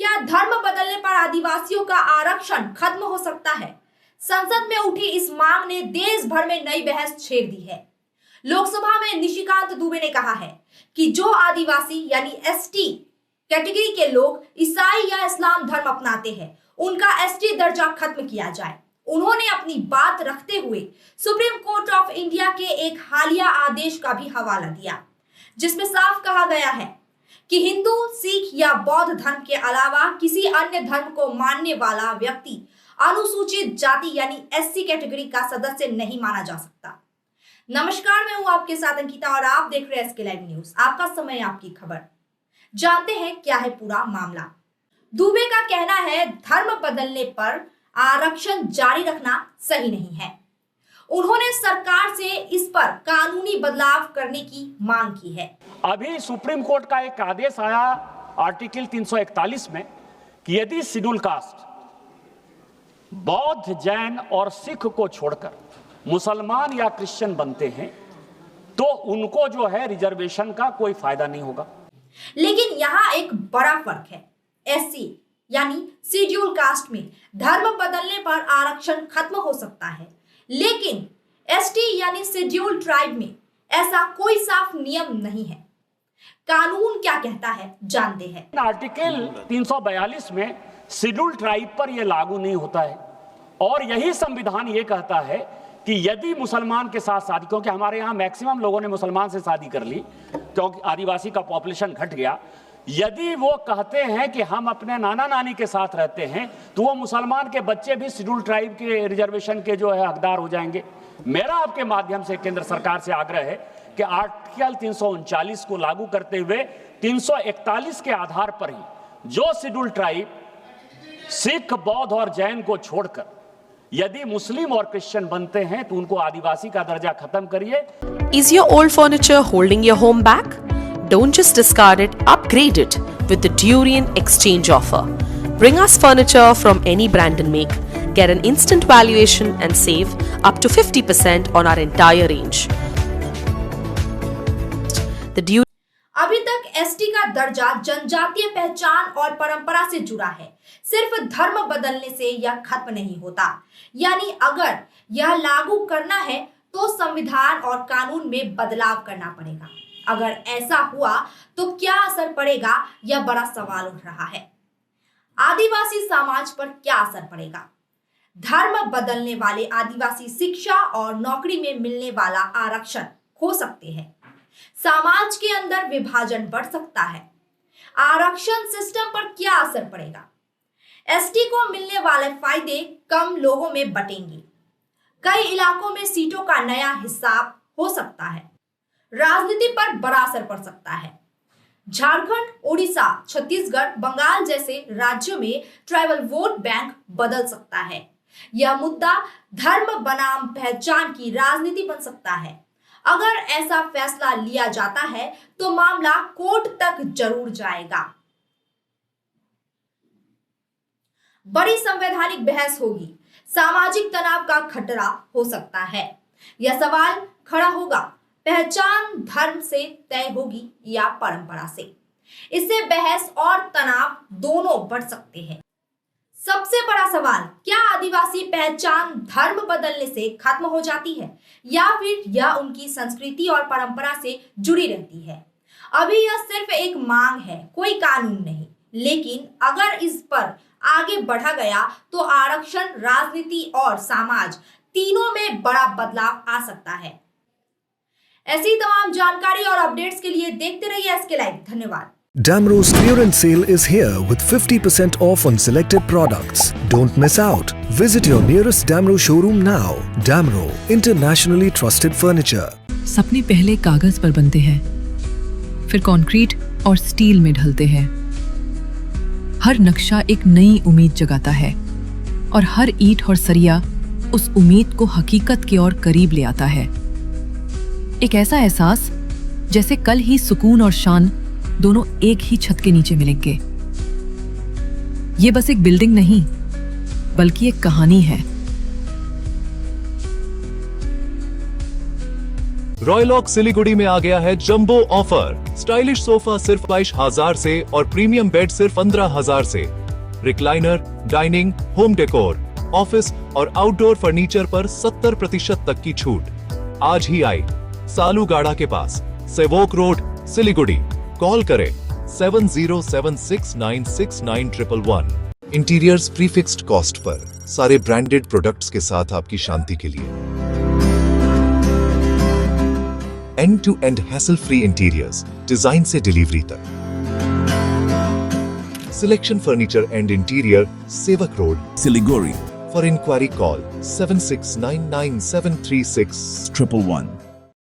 क्या धर्म बदलने पर आदिवासियों का आरक्षण खत्म हो सकता है? संसद में उठी इस मांग ने देश भर में नई बहस छेड़ दी है। लोकसभा में निशिकांत दुबे ने कहा है कि जो आदिवासी यानी एसटी कैटेगरी के लोग ईसाई या इस्लाम धर्म अपनाते हैं, उनका एसटी दर्जा खत्म किया जाए। उन्होंने अपनी बात रखते हुए सुप्रीम कोर्ट ऑफ इंडिया के एक हालिया आदेश का भी हवाला दिया, जिसमें साफ कहा गया है कि हिंदू, सिख या बौद्ध धर्म के अलावा किसी अन्य धर्म को मानने वाला व्यक्ति अनुसूचित जाति यानी एससी कैटेगरी का सदस्य नहीं माना जा सकता। नमस्कार, मैं हूं आपके साथ अंकिता और आप देख रहे हैं एसके लाइव न्यूज। आपका समय, आपकी खबर। जानते हैं क्या है पूरा मामला। दुबे का कहना है धर्म बदलने पर आरक्षण जारी रखना सही नहीं है। उन्होंने सरकार से इस पर कानूनी बदलाव करने की मांग की है। अभी सुप्रीम कोर्ट का एक आदेश आया आर्टिकल 341 में कि यदि शेड्यूल कास्ट बौद्ध, जैन और सिख को छोड़कर मुसलमान या क्रिश्चियन बनते हैं तो उनको जो है रिजर्वेशन का कोई फायदा नहीं होगा। लेकिन यहाँ एक बड़ा फर्क है। एससी यानी शेड्यूल कास्ट में धर्म बदलने पर आरक्षण खत्म हो सकता है, लेकिन एसटी यानी शेड्यूल ट्राइब में ऐसा कोई साफ नियम नहीं है। कानून क्या कहता है जानते हैं। आर्टिकल 342 में शेड्यूल ट्राइब पर यह लागू नहीं होता है और यही संविधान ये कहता है कि यदि मुसलमान के साथ शादी, क्योंकि हमारे यहाँ मैक्सिमम लोगों ने मुसलमान से शादी कर ली क्योंकि आदिवासी का पॉपुलेशन घट गया, यदि वो कहते हैं कि हम अपने नाना नानी के साथ रहते हैं तो वो मुसलमान के बच्चे भी शेड्यूल ट्राइब के रिजर्वेशन के जो है हकदार हो जाएंगे। मेरा आपके माध्यम से केंद्र सरकार से आग्रह है कि आर्टिकल 339 को लागू करते हुए 341 के आधार पर ही जो शेड्यूल ट्राइब सिख, बौद्ध और जैन को छोड़कर यदि मुस्लिम और क्रिश्चियन बनते हैं तो उनको आदिवासी का दर्जा खत्म करिए। Is your old furniture holding your home back? Don't just discard it, upgrade it with the Durian Exchange offer. Bring us furniture from any brand and make. Get an instant valuation and save up to 50% on our entire range. अभी तक ST का दर्जा जनजातीय पहचान और परंपरा से जुड़ा है। सिर्फ धर्म बदलने से यह खत्म नहीं होता। यानी अगर यह लागू करना है तो संविधान और कानून में बदलाव करना पड़ेगा। अगर ऐसा हुआ तो क्या असर पड़ेगा, यह बड़ा सवाल उठ रहा है। आदिवासी समाज पर क्या असर पड़ेगा? धर्म बदलने वाले आदिवासी शिक्षा और नौकरी में मिलने वाला आरक्षण खो सकते हैं। समाज के अंदर विभाजन बढ़ सकता है। आरक्षण सिस्टम पर क्या असर पड़ेगा? एसटी को मिलने वाले फायदे कम लोगों में बटेंगे। कई इलाकों में सीटों का नया हिसाब हो सकता है। राजनीति पर बड़ा असर पड़ सकता है। झारखंड, ओडिशा, छत्तीसगढ़, बंगाल जैसे राज्यों में ट्राइबल वोट बैंक बदल सकता है। यह मुद्दा धर्म बनाम पहचान की राजनीति बन सकता है। अगर ऐसा फैसला लिया जाता है तो मामला कोर्ट तक जरूर जाएगा। बड़ी संवैधानिक बहस होगी। सामाजिक तनाव का खतरा हो सकता है। यह सवाल खड़ा होगा, पहचान धर्म से तय होगी या परंपरा से। इससे बहस और तनाव दोनों बढ़ सकते हैं। सबसे बड़ा सवाल, क्या आदिवासी पहचान धर्म बदलने से खत्म हो जाती है या फिर यह उनकी संस्कृति और परंपरा से जुड़ी रहती है? अभी यह सिर्फ एक मांग है, कोई कानून नहीं। लेकिन अगर इस पर आगे बढ़ा गया तो आरक्षण, राजनीति और समाज तीनों में बड़ा बदलाव आ सकता है। ऐसी तमाम जानकारी और अपडेट्स के लिए देखते रहिए एसके लाइव। धन्यवाद। Damro's clearance sale is here with 50% off on selected products. Don't miss out. Visit your nearest Damro showroom now. Damro, internationally trusted furniture. सपने पहले कागज पर बनते हैं, फिर कंक्रीट और स्टील में ढलते हैं। हर नक्शा एक नई उम्मीद जगाता है और हर ईंट और सरिया उस उम्मीद को हकीकत की ओर करीब ले आता है। एक ऐसा एहसास जैसे कल ही सुकून और शान दोनों एक ही छत के नीचे मिलेंगे। ये बस एक बिल्डिंग नहीं, बल्कि एक कहानी है। रॉयलॉक सिलीगुड़ी में आ गया है जंबो ऑफर। स्टाइलिश सोफा सिर्फ 22,000 से और प्रीमियम बेड सिर्फ 15,000 से। Recliner, dining, home decor, office और आउटडोर फर्नीचर पर 70% तक की छूट। आज ही आए सालूगाड़ा के पास, सेवोक रोड, सिलीगुड़ी। कॉल करें 7076969111। इंटीरियर्स प्रीफिक्स्ड कॉस्ट पर, सारे ब्रांडेड प्रोडक्ट्स के साथ आपकी शांति के लिए। End to end hassle free interiors, design से डिलीवरी तक। Selection furniture and interior, Sevoke road, Siliguri, for inquiry call 7699736111।